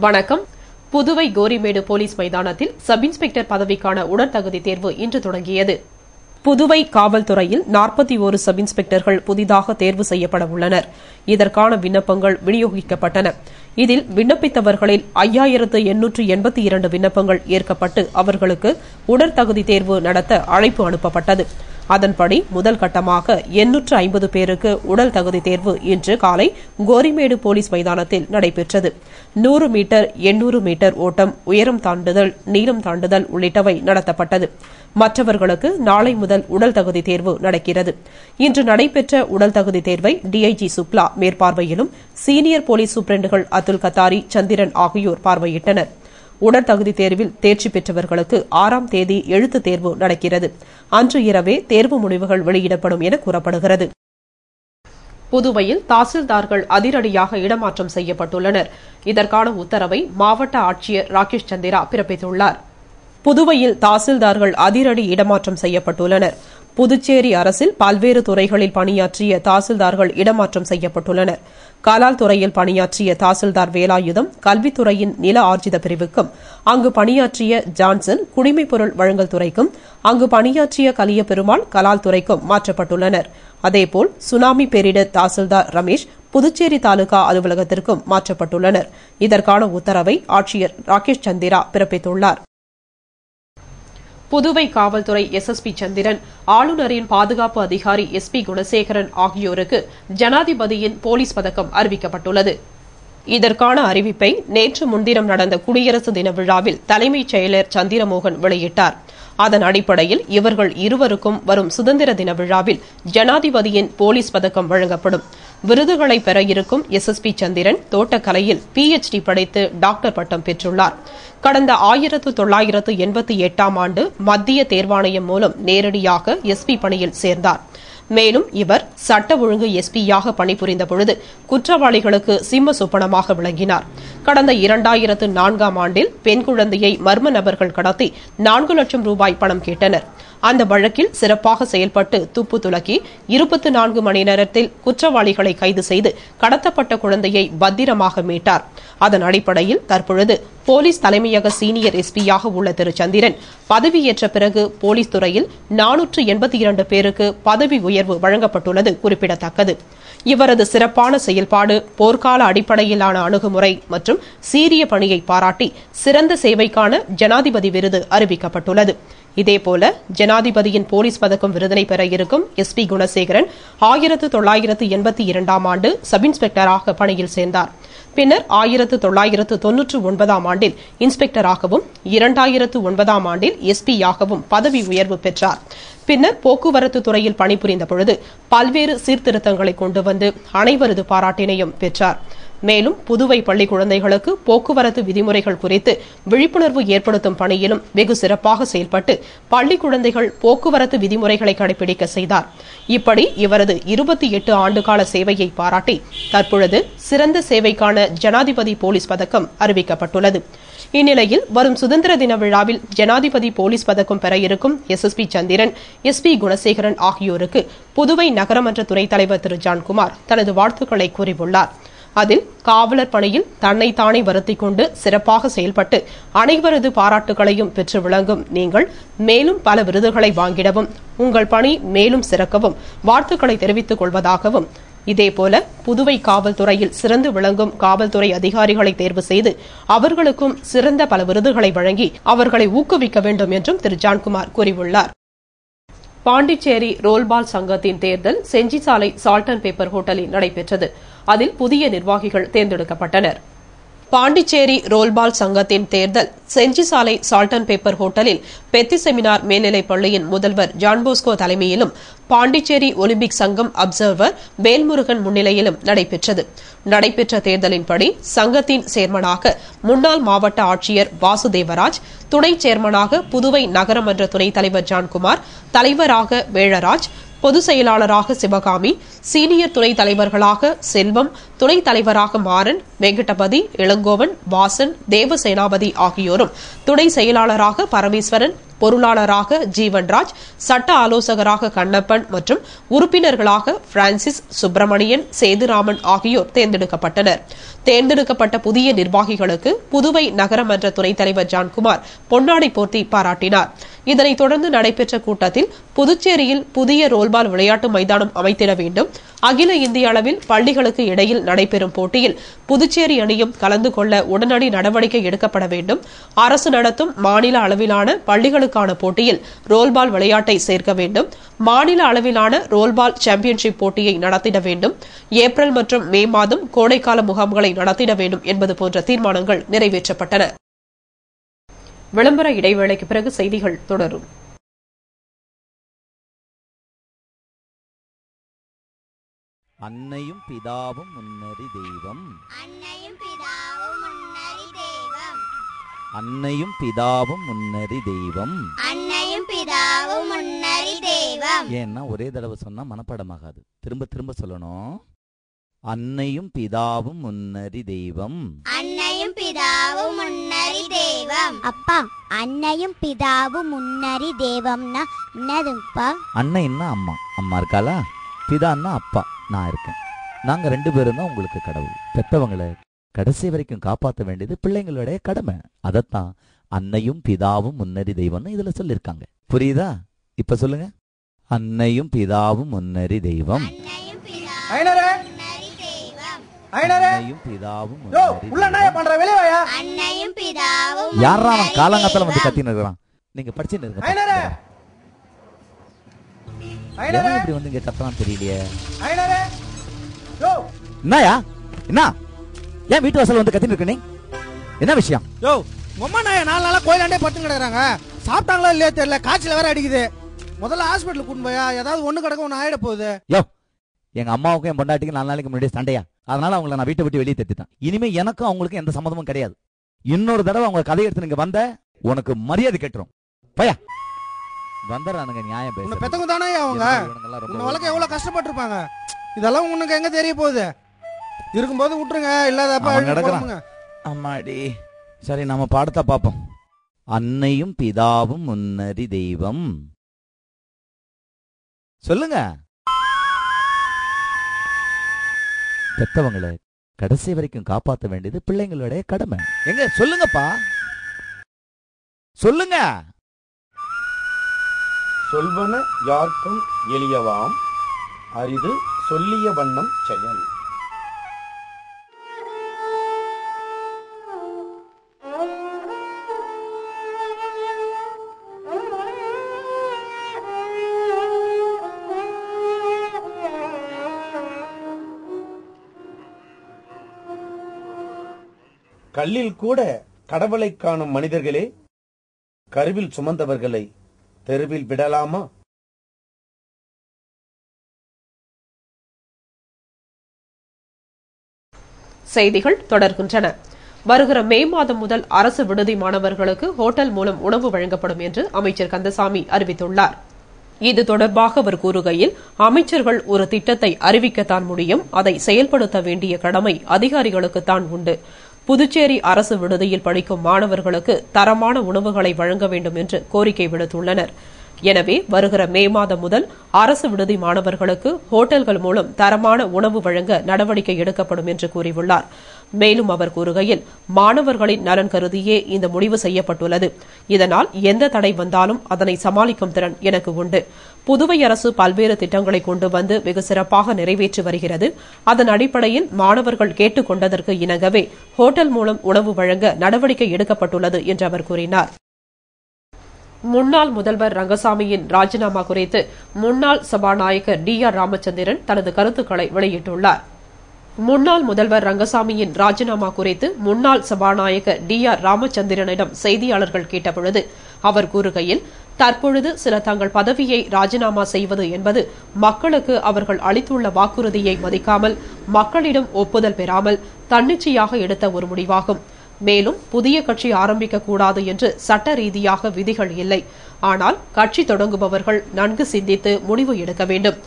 வணக்கம். புதுவை கோரிமேடு போலீஸ் மைதானத்தில் sub inspector பதவிக்கான உடற்தகுதி தேர்வு இன்று தொடங்கியது. புதுவை காவல்துறையில் 41 சப் இன்ஸ்பெக்டர்கள் புதிதாக தேர்வு செய்யப்பட உள்ளனர். இதற்கான விண்ணப்பங்கள் விநியோகிக்கப்பட்டன. இதில் விண்ணப்பித்தவர்களில் 5882 விண்ணப்பங்கள் ஏற்கப்பட்டு அவர்களுக்கு உடற்தகுதி தேர்வு நடத்த அழைப்பு அனுப்பப்பட்டது. அதன்படி முதல் கட்டமாக 850 பேருக்கு உடல் தகுதி தேர்வு இன்று காலை கோரிமேடு போலீஸ் மைதானத்தில் நடைபெற்றது. 100 மீட்டர், 800 மீட்டர் ஓட்டம், உயரம் தாண்டுதல், நீளம் தாண்டுதல் உள்ளிட்டவை நடத்தப்பட்டது. மற்றவர்களுக்கு நாளை முதல் உடல் தகுதி தேர்வு நடக்கிறது. இன்று நடைபெற்ற உடல் தகுதி தேர்வை டிஐஜி சுக்லா மேற்பார்வையிலும் சீனியர் போலீஸ் சூப்பரண்டுகள் அதுல் கத்தாரி, சந்திரன் ஆகியோர் பார்வையிட்டனர். உடற்தகுதி தேர்வில் தேர்ச்சி பெற்றவர்களுக்கு 6ஆம் தேதி எழுத்து தேர்வு நடக்கிறது. அன்று இரவே தேர்வு முடிவுகள் வெளியிடப்படும் என கூறப்படுகிறது. புதுவையில் தாசில்தார்கள் அதிரடியாக இடமாற்றம் செய்யப்பட்டுள்ளனர். இதற்கான உத்தரவை மாவட்ட ஆட்சியர் ராகேஷ் சந்திரா பிறப்பித்துள்ளார். புதுவையில் தாசில்தார்கள் அதிரடி இடமாற்றம் செய்யப்பட்டுள்ளனர். புதுச்சேரி அரசில் பல்வேறு துறைகளில் பணியாற்றிய தாசில்தார்கள் இடமாற்றம் செய்யப்பட்டுள்ளனர். கலால் துறையில் பணியாற்றிய தாசில்தார் வேலாயுதம் கல்வித்துறையின் நில ஆர்ஜித பிரிவுக்கும், அங்கு பணியாற்றிய ஜான்சன் குடிமைப் பொருள் வழங்கல் துறைக்கும், அங்கு பணியாற்றிய கலிய பெருமாள் கலால் துறைக்கும் மாற்றப்பட்டுள்ளனர். அதேபோல் சுனாமி பேரிடர் தாசில்தார் ரமேஷ் புதுச்சேரி தாலுகா அலுவலகத்திற்கும் மாற்றப்பட்டுள்ளனர். இதற்கான உத்தரவை ஆட்சியர் ராகேஷ் சந்திரா பிறப்பித்துள்ளார். புதுவை காவல்துறை எஸ்எஸ்பி சந்திரன், ஆளுநரின் பாதுகாப்பு அதிகாரி எஸ்பி குணசேகரன் ஆகியோருக்கு ஜனாதிபதியின் போலீஸ் பதக்கம் அறிவிக்கப்பட்டுள்ளது. இதற்கான அறிவிப்பை நேற்று முன்தினம் நடந்த குடியரசு தின விழாவில் தலைமைச் செயலர் சந்திரமோகன் வெளியிட்டார். அதன் அடிப்படையில் இவர்கள் இருவருக்கும் வரும் சுதந்திர தின விழாவில் ஜனாதிபதியின் போலீஸ் பதக்கம் வழங்கப்படும். விருதுகளை பெற இருக்கும் எஸ்எஸ்பி சந்திரன் தோட்டக்கலையில் PhD படித்து டாக்டர் பட்டம் பெற்றுள்ளார். கடந்த 1988ஆம் ஆண்டு மத்திய தேர்வாணையம் மூலம் நேரடியாக எஸ்பி பணியில் சேர்ந்தார். மேலும் இவர் சட்ட ஒழுங்கு எஸ்பியாக பணிபுரிந்த பொழுது குற்றவாளிகளுக்கு சிம்ம சொப்பனமாக விளங்கினார். கடந்த 2004ஆம் ஆண்டில் பெண் குழந்தையை மர்ம நபர்கள் கடத்தி 4 லட்சம் ரூபாய் பணம் கேட்டனர். அந்த வழக்கில் சிறப்பாக செயல்பட்டு துப்பு துலக்கி 24 மணி நேரத்தில் குற்றவாளிகளை கைது செய்து கடத்தப்பட்ட குழந்தையை பத்திரமாக மீட்டார். அதன் அடிப்படையில் தற்பொழுது போலீஸ் தலைமையக சீனியர் எஸ்பியாக உள்ள திரு சந்திரன் பதவியேற்ற பிறகு போலீஸ் துறையில் 482 பேருக்கு பதவி உயர்வு வழங்கப்பட்டுள்ளது குறிப்பிடத்தக்கது. இவரது சிறப்பான செயல்பாடு, போர்க்கால அடிப்படையிலான அணுகுமுறை மற்றும் சீரிய பணியை பாராட்டி சிறந்த சேவைக்கான ஜனாதிபதி விருது அறிவிக்கப்பட்டுள்ளது. இதேபோல ஜனாதிபதியின் போலீஸ் பதக்கம் விருதினை பெற இருக்கும் எஸ்பி குணசேகரன் 1982ஆம் ஆண்டு சப் இன்ஸ்பெக்டராக பணியில் சேர்ந்தார். பின்னர் 1999ஆம் ஆண்டில் இன்ஸ்பெக்டராகவும் 2009ஆம் ஆண்டில் எஸ்பியாகவும் பதவி உயர்வு பெற்றார். பின்னர் போக்குவரத்து துறையில் பணிபுரிந்த பொழுது பல்வேறு சீர்திருத்தங்களை கொண்டு வந்து அனைவரது பாராட்டினையும் பெற்றார். மேலும் புதுவை பள்ளி குழந்தைகளுக்கு போக்குவரத்து விதிமுறைகள் குறித்து விழிப்புணர்வு ஏற்படுத்தும் பணியிலும் வெகு சிறப்பாக செயல்பட்டு பள்ளி குழந்தைகள் போக்குவரத்து விதிமுறைகளை கடைபிடிக்க செய்தார். இப்படி இவரது 28 ஆண்டுகால சேவையை பாராட்டி தற்பொழுது சிறந்த சேவைக்கான ஜனாதிபதி போலீஸ் பதக்கம் அறிவிக்கப்பட்டுள்ளது. இந்நிலையில் வரும் சுதந்திர தின விழாவில் ஜனாதிபதி போலீஸ் பதக்கம் பெற இருக்கும் எஸ்எஸ்பி சந்திரன், எஸ்பி குணசேகரன் ஆகியோருக்கு புதுவை நகரமன்ற துணைத் தலைவர் திரு ஜான்குமார் தனது வாழ்த்துக்களை கூறியுள்ளார். அதில் காவலர் பணியில் தன்னைத்தானே வருத்திக் கொண்டு சிறப்பாக செயல்பட்டு அனைவரது பாராட்டுகளையும் பெற்று விளங்கும் நீங்கள் மேலும் பல விருதுகளை வாங்கிடவும், உங்கள் பணி மேலும் சிறக்கவும் வாழ்த்துக்களை தெரிவித்துக் கொள்வதாகவும், இதேபோல புதுவை காவல்துறையில் சிறந்து விளங்கும் காவல்துறை அதிகாரிகளை தேர்வு செய்து அவர்களுக்கும் சிறந்த பல விருதுகளை வழங்கி அவர்களை ஊக்குவிக்க வேண்டும் என்றும் திரு ஜான்குமார் கூறியுள்ளார். பாண்டிச்சேரி ரோல்பால் சங்கத்தின் தேர்தல் செஞ்சி சாலை சால்ட் அண்ட் பேப்பர் ஹோட்டலில் நடைபெற்றது. அதில் புதிய நிர்வாகிகள் தேர்ந்தெடுக்கப்பட்டனர். பாண்டிச்சேரி ரோல்பால் சங்கத்தின் தேர்தல் செஞ்சி சாலை சால்ட் அண்ட் பேப்பர் ஹோட்டலில் பெத்தி செமினார் மேல்நிலைப் பள்ளியின் முதல்வர் ஜான்போஸ்கோ தலைமையிலும் பாண்டிச்சேரி ஒலிம்பிக் சங்கம் அப்சர்வர் வேல்முருகன் முன்னிலையிலும் நடைபெற்றது. நடைபெற்ற தேர்தலின்படி சங்கத்தின் சேர்மனாக முன்னாள் மாவட்ட ஆட்சியர் வாசுதேவராஜ், துணை சேர்மனாக புதுவை நகரமன்ற துணைத் தலைவர் ஜான்குமார், தலைவராக வேழராஜ், பொதுச் செயலாளராக சிவகாமி, சீனியர் துணைத் தலைவர்களாக செல்வம், துணைத் தலைவராக மாறன், வெங்கடபதி, இளங்கோவன், வாசன், தேவசேனாபதி ஆகியோரும், துணை செயலாளராக பரமேஸ்வரன், பொருளாளராக ஜீவன்ராஜ், சட்ட ஆலோசகராக கண்ணப்பன் மற்றும் உறுப்பினர்களாக பிரான்சிஸ், சுப்பிரமணியன், சேதுராமன் ஆகியோர் தேர்ந்தெடுக்கப்பட்டனர். தேர்ந்தெடுக்கப்பட்ட புதிய நிர்வாகிகளுக்கு புதுவை நகரமன்ற துணைத் தலைவர் ஜான்குமார் பொன்னாடை போர்த்தி பாராட்டினார். இதனைத் தொடர்ந்து நடைபெற்ற கூட்டத்தில் புதுச்சேரியில் புதிய ரோல்பால் விளையாட்டு மைதானம் அமைத்திட வேண்டும், அகில இந்திய அளவில் பள்ளிகளுக்கு இடையில் நடைபெறும் போட்டியில் புதுச்சேரி அணியும் கலந்து கொள்ள உடனடி நடவடிக்கை எடுக்கப்பட வேண்டும், அரசு நடத்தும் மாநில அளவிலான பள்ளிகளுக்கான போட்டியில் ரோல்பால் விளையாட்டை சேர்க்க வேண்டும், மாநில அளவிலான ரோல்பால் சாம்பியன்ஷிப் போட்டியை நடத்திட வேண்டும், ஏப்ரல் மற்றும் மே மாதம் கோடைக்கால முகாம்களை நடத்திட வேண்டும் என்பது போன்ற தீர்மானங்கள் நிறைவேற்றப்பட்டன. விளம்பர இடைவேளைக்கு பிறகு செய்திகள் தொடரும். அன்னையும் பிதாவும் முன்னறி தெய்வம், அன்னையும் பிதாவும் முன்னறி தெய்வம், அன்னையும் பிதாவும் முன்னறி தெய்வம், அன்னையும் பிதாவும் முன்னறி தெய்வம். ஏன்னா ஒரே தடவை சொன்னா மனப்பாடமாகாது, திரும்ப திரும்ப சொல்லணும். அன்னையும் பிதாவும் முன்னறி தெய்வம், அன்னையும் பிதாவும் முன்னறி தெய்வம். அப்பா, அன்னையும் பிதாவும் முன்னறி தெய்வம்னா என்னதுப்பா? அன்னைன்னா அம்மா, அம்மா இருக்காளா, பிதான்னா அப்பா, நான் இருக்கேன். நாங்க 2 பேரும் தான் உங்களுக்கு கடவுள். பெத்தவங்களை கடைசி வரைக்கும் காப்பாற்ற வேண்டியது பிள்ளைங்களுடைய கடமை. அதத்தான் அன்னையும் பிதாவும் முன்னறி தெய்வம்னு இதுல சொல்லிருக்காங்க. புரியுதா? இப்ப சொல்லுங்க. அன்னையும் பிதாவும் முன்னறி தெய்வம், அன்னையும் பிதாவும் அன்னையும் பிதாவும். யாரா அவன் காலங்காத்தால வந்து கத்தின்னு இருக்கிறான்? நீங்க படிச்சுன்னு இருக்க இப்படி வந்து இங்க கத்தலாம் தெரியலையே. என்னயா என்ன? ஏன் வீட்டு வாசல் வந்து கத்தின்னு இருக்க? நீ என்ன விஷயம்? யோ, உம்மா நாய 4 நாளா கோயிலாண்டே படுத்து கிடக்குறாங்க. சாப்பிட்டாங்களா இல்லையா தெரியல, காய்ச்சல் வேற அடிக்குது. முதல்ல ஹாஸ்பிட்டல் கூட்டு போயா, ஏதாவது ஒண்ணு கிடக்க ஒண்ணு ஆயிட போகுது. யோ, எங்க அம்மாவுக்கும் என் பொண்டாட்டிக்கும் 4 நாளைக்கு முன்னாடி சண்டையா, அதனால அவங்களை நான் வீட்டை விட்டு வெளியே தட்டிட்டேன். இனிமே எனக்கும் அவங்களுக்கும் எந்த சம்மந்தமும் கிடையாது. இன்னொரு தடவை அவங்க கதை எடுத்து நீங்க வந்த உனக்கு மரியாதை கெட்டுரும். பையா வந்துடுறானுங்க நியாயம் பேச. பெத்தவங்க தானே அவங்க, உன்னை வளர்க்க எவ்வளவு கஷ்டப்பட்டு இருப்பாங்க. இதெல்லாம் உனக்கு எங்க தெரிய போகுது? இருக்கும்போது விட்டுருங்க, இல்லாதப்ப நடக்கிறாங்க. அம்மாடி, சரி நம்ம பாடத்தை பார்ப்போம். அன்னையும் பிதாவும் முன்னறி தெய்வம். சொல்லுங்க. பெத்தவங்களை கடைசி வரைக்கும் காப்பாற்ற வேண்டியது பிள்ளைங்களுடைய கடமை. எங்க சொல்லுங்கப்பா, சொல்லுங்க. சொல்வன யார்க்கும் எளியவாம், அரிது சொல்லிய வண்ணம் செயல். கல்லில் கூட கடவுளை காணும் மனிதர்களே, கருவில் சுமந்தவர்களை தெருவில் விடலாமா? செய்திகள் தொடர்கின்றன. வருகிற மே மாதம் முதல் அரசு விடுதி மாணவர்களுக்கு ஹோட்டல் மூலம் உணவு வழங்கப்படும் என்று அமைச்சர் கந்தசாமி அறிவித்துள்ளார். இது தொடர்பாக அவர் கூறுகையில், அமைச்சர்கள் ஒரு திட்டத்தை அறிவிக்கத்தான் முடியும், அதை செயல்படுத்த வேண்டிய கடமை அதிகாரிகளுக்குத்தான் உண்டு. புதுச்சேரி அரசு விடுதியில் படிக்கும் மாணவர்களுக்கு தரமான உணவுகளை வழங்க வேண்டும் என்று கோரிக்கை விடுத்துள்ளனர். எனவே வருகிற மே மாதம் முதல் அரசு விடுதி மாணவர்களுக்கு ஹோட்டல்கள் மூலம் தரமான உணவு வழங்க நடவடிக்கை எடுக்கப்படும் என்று கூறியுள்ளார். மேலும் அவர் கூறுகையில், மாணவர்களின் நலன் கருதியே இந்த முடிவு செய்யப்பட்டுள்ளது. இதனால் எந்த தடை வந்தாலும் அதனை சமாளிக்கும் திறன் எனக்கு உண்டு. புதுவை அரசு பல்வேறு திட்டங்களை கொண்டு வந்து வெகு சிறப்பாக நிறைவேற்றி வருகிறது. அதன் அடிப்படையில் மாணவர்கள் கேட்டுக் கொண்டதற்கு இணங்கவே ஹோட்டல் மூலம் உணவு வழங்க நடவடிக்கை எடுக்கப்பட்டுள்ளது என்று அவர் கூறினார். முன்னாள் முதல்வர் ரங்கசாமியின் ராஜினாமா குறித்து முன்னாள் சபாநாயகர் DR ராமச்சந்திரன் தனது கருத்துக்களை வெளியிட்டுள்ளார். முன்னாள் முதல்வர் ரங்கசாமியின் ராஜினாமா குறித்து முன்னாள் சபாநாயகர் DR ராமச்சந்திரனிடம் செய்தியாளர்கள் கேட்டபொழுது அவர் கூறுகையில், தற்பொழுது சிலர் தங்கள் பதவியை ராஜினாமா செய்வது என்பது மக்களுக்கு அவர்கள் அளித்துள்ள வாக்குறுதியை மதிக்காமல், மக்களிடம் ஒப்புதல் பெறாமல் தன்னிச்சையாக எடுத்த ஒரு முடிவாகும். மேலும் புதிய கட்சி ஆரம்பிக்க கூடாது என்று சட்ட ரீதியாக விதிகள் இல்லை. ஆனால் கட்சி தொடங்குபவர்கள் நன்கு சிந்தித்து முடிவு எடுக்க வேண்டும்.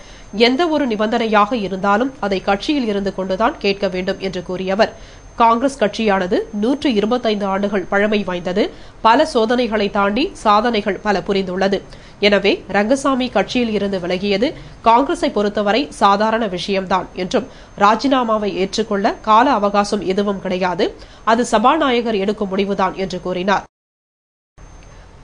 எந்த ஒரு நிபந்தனையாக இருந்தாலும் அதை கட்சியில் இருந்து கொண்டுதான் கேட்க வேண்டும் என்று கூறிய அவர், காங்கிரஸ் கட்சியானது 125 ஆண்டுகள் பழமை வாய்ந்தது, பல சோதனைகளை தாண்டி சாதனைகள் பல புரிந்துள்ளது. எனவே ரங்கசாமி கட்சியில் இருந்து விலகியது காங்கிரஸை பொறுத்தவரை சாதாரண விஷயம்தான் என்றும், ராஜினாமாவை ஏற்றுக்கொள்ள கால அவகாசம் எதுவும் கிடையாது, அது சபாநாயகர் எடுக்கும் முடிவுதான் என்று கூறினார்.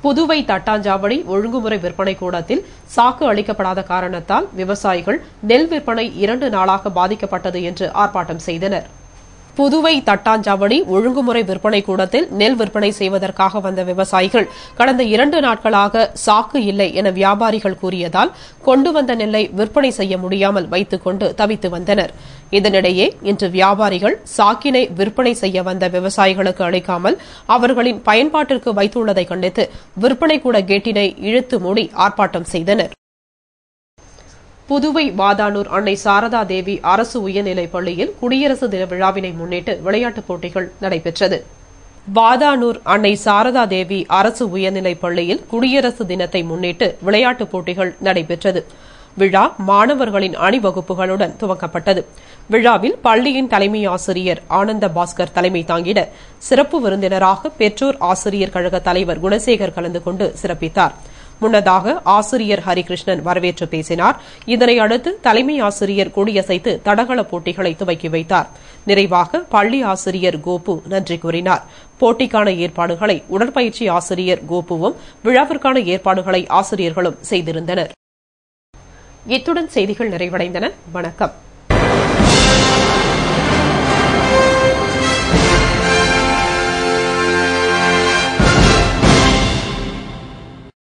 புதுவை தட்டாஞ்சாவடி ஒழுங்குமுறை விற்பனை கூடத்தில் சாக்கு அளிக்கப்படாத காரணத்தால் விவசாயிகள் நெல் விற்பனை 2 நாளாக பாதிக்கப்பட்டது என்று ஆர்ப்பாட்டம் செய்தனர். புதுவை தட்டாஞ்சாவடி ஒழுங்குமுறை விற்பனை கூடத்தில் நெல் விற்பனை செய்வதற்காக வந்த விவசாயிகள் கடந்த 2 நாட்களாக சாக்கு இல்லை என வியாபாரிகள் கூறியதால் கொண்டு வந்த நெல்லை விற்பனை செய்ய முடியாமல் வைத்துக் கொண்டு தவித்து வந்தனர். இதனிடையே இன்று வியாபாரிகள் சாக்கினை விற்பனை செய்ய வந்த விவசாயிகளுக்கு அளிக்காமல் அவர்களின் பயன்பாட்டிற்கு வைத்துள்ளதை கண்டித்து விற்பனை கூட கேட்டினை இழுத்து மூடி ஆர்ப்பாட்டம் செய்தனர். புதுவை வாதானூர் அன்னை சாரதா தேவி அரசு உயர்நிலைப் பள்ளியில் குடியரசு தின விழாவினை முன்னிட்டு விளையாட்டுப் போட்டிகள் நடைபெற்றது. வாதானூர் அன்னை சாரதா தேவி அரசு உயர்நிலைப் பள்ளியில் குடியரசு தினத்தை முன்னிட்டு விளையாட்டுப் போட்டிகள் நடைபெற்றது. விழா மாணவர்களின் அணிவகுப்புகளுடன் துவக்கப்பட்டது. விழாவில் பள்ளியின் தலைமை ஆசிரியர் ஆனந்த பாஸ்கர் தலைமை தாங்கிட சிறப்பு விருந்தினராக பெற்றோர் ஆசிரியர் கழக தலைவர் குணசேகர் கலந்து கொண்டு சிறப்பித்தார். முன்னதாக ஆசிரியர் ஹரிகிருஷ்ணன் வரவேற்று பேசினார். இதனை அடுத்து தலைமை ஆசிரியர் கொடியசைத்து தடகள போட்டிகளை துவக்கி வைத்தார். நிறைவாக பள்ளி ஆசிரியர் கோபு நன்றி கூறினார். போட்டிக்கான ஏற்பாடுகளை உடற்பயிற்சி ஆசிரியர் கோபுவும் விழாவிற்கான ஏற்பாடுகளை ஆசிரியர்களும் செய்திருந்தனர். இத்துடன் செய்திகள் நிறைவடைந்தன. வணக்கம்.